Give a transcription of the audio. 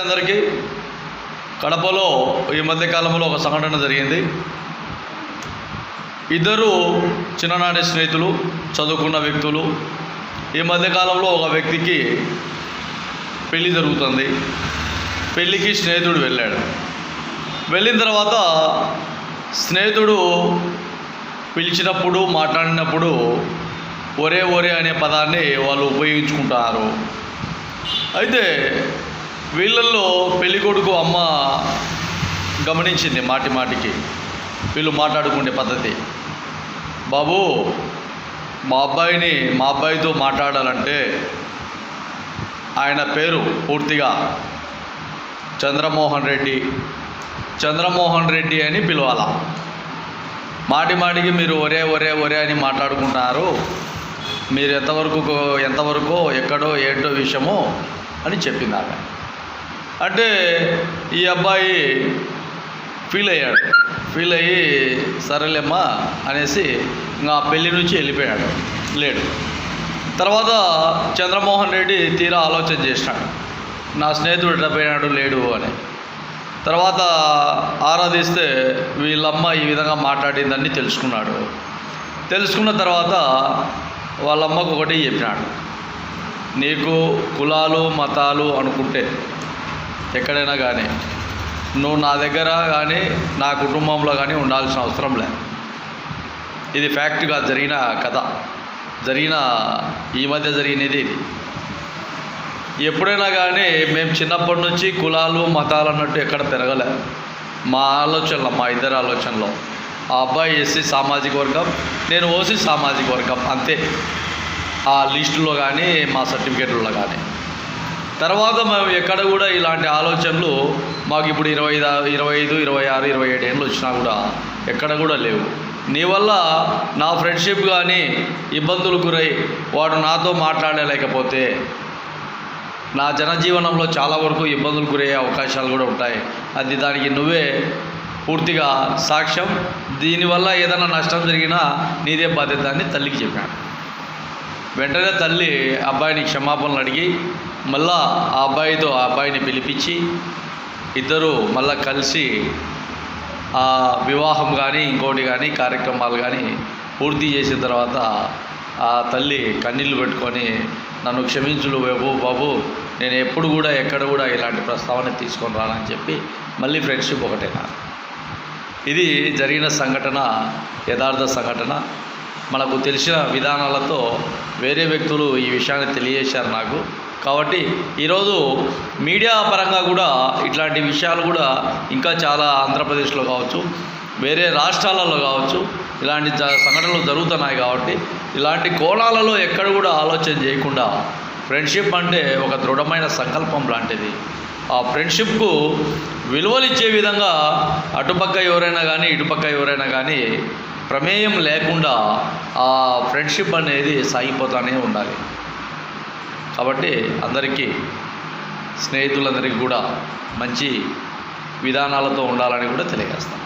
అందరికీ కడపలో ఈ మధ్య కాలంలో ఒక సంఘటన జరిగింది. ఇద్దరు చిన్ననాటి స్నేహితులు, చదువుకున్న వ్యక్తులు. ఈ మధ్యకాలంలో ఒక వ్యక్తికి పెళ్ళి జరుగుతుంది. పెళ్ళికి స్నేహితుడు వెళ్ళాడు. వెళ్ళిన తర్వాత స్నేహితుడు పిలిచినప్పుడు, మాట్లాడినప్పుడు ఒరే ఒరే అనే పదాన్ని వాళ్ళు ఉపయోగించుకుంటారు. అయితే వీళ్ళల్లో పెళ్ళికొడుకు అమ్మ గమనించింది మాటి మాటికి వీళ్ళు మాట్లాడుకునే పద్ధతి. బాబు, మా అబ్బాయితో మాట్లాడాలంటే ఆయన పేరు పూర్తిగా చంద్రమోహన్ రెడ్డి అని పిలవాలా. మాటి మాటికి మీరు ఒరే ఒరే ఒరే అని మాట్లాడుకుంటున్నారు. మీరు ఎంతవరకు ఎక్కడో ఏంటో విషయమో అని చెప్పింది ఆమె. అంటే ఈ అబ్బాయి ఫీల్ అయ్యి సరేలేమ్మా అనేసి ఇంకా పెళ్ళి నుంచి వెళ్ళిపోయాడు, లేడు. తర్వాత చంద్రమోహన్ రెడ్డి తీరా ఆలోచన చేసినాడు, నా స్నేహితుడు ఎట్లా పోయినాడు లేడు అని. తర్వాత ఆరాధిస్తే వీళ్ళమ్మ ఈ విధంగా మాట్లాడిందని తెలుసుకున్నాడు. తెలుసుకున్న తర్వాత వాళ్ళమ్మకు ఒకటి చెప్పినాడు, నీకు కులాలు మతాలు అనుకుంటే ఎక్కడైనా కానీ నువ్వు నా దగ్గర కానీ నా కుటుంబంలో కానీ ఉండాల్సిన అవసరం లేదు. ఇది ఫ్యాక్ట్గా జరిగిన కథ, ఈ మధ్య జరిగినది ఇది. ఎప్పుడైనా కానీ మేము చిన్నప్పటి నుంచి కులాలు మతాలు అన్నట్టు ఎక్కడ పెరగలే. మా ఇద్దరి ఆలోచనలో ఆ అబ్బాయి ఎస్సీ సామాజిక వర్గం, నేను ఓసీ సామాజిక వర్గం, అంతే. ఆ లిస్టులో కానీ మా సర్టిఫికేట్లలో కానీ. తర్వాత మేము ఎక్కడ కూడా ఇలాంటి ఆలోచనలు మాకు ఇప్పుడు 25, 26, 27 ఏళ్ళు వచ్చినా కూడా ఎక్కడ కూడా లేవు. నీ వల్ల నా ఫ్రెండ్షిప్ కానీ ఇబ్బందులు గురై వాడు నాతో మాట్లాడలేకపోతే నా జనజీవనంలో చాలా వరకు ఇబ్బందులు గురయ్యే అవకాశాలు కూడా ఉంటాయి. దానికి నువ్వే పూర్తిగా సాక్ష్యం. దీనివల్ల ఏదైనా నష్టం జరిగినా నీదే బాధ్యత అని తల్లికి చెప్పాను. వెంటనే తల్లి అబ్బాయిని క్షమాపణలు అడిగి మళ్ళా ఆ అబ్బాయిని పిలిపించి ఇద్దరు మళ్ళా కలిసి ఆ వివాహం కానీ ఇంకోటి కానీ కార్యక్రమాలు కానీ పూర్తి చేసిన తర్వాత ఆ తల్లి కన్నీళ్ళు పెట్టుకొని నన్ను క్షమించులు బాబు, నేను ఎప్పుడు కూడా ఎక్కడ కూడా ఇలాంటి ప్రస్తావన తీసుకొని రానని చెప్పి మళ్ళీ ఫ్రెండ్షిప్ ఒకటేనా. ఇది జరిగిన సంఘటన, యథార్థ సంఘటన. మనకు తెలిసిన విధానాలతో వేరే వ్యక్తులు ఈ విషయాన్ని తెలియజేశారు నాకు. కాబట్టి ఈరోజు మీడియా పరంగా కూడా ఇట్లాంటి విషయాలు కూడా ఇంకా చాలా ఆంధ్రప్రదేశ్లో కావచ్చు, వేరే రాష్ట్రాలలో కావచ్చు ఇలాంటి సంఘటనలు జరుగుతున్నాయి. కాబట్టి ఇలాంటి కోణాలలో ఎక్కడ కూడా ఆలోచన చేయకుండా ఫ్రెండ్షిప్ అంటే ఒక దృఢమైన సంకల్పం లాంటిది. ఆ ఫ్రెండ్షిప్కు విలువలు ఇచ్చే విధంగా అటుపక్క ఎవరైనా కానీ ఇటుపక్క ఎవరైనా కానీ ప్రమేయం లేకుండా ఆ ఫ్రెండ్షిప్ అనేది సాగిపోతూనే ఉండాలి. కాబట్టి అందరికీ, స్నేహితులందరికీ కూడా మంచి విధానాలతో ఉండాలని కూడా తెలియజేస్తాం.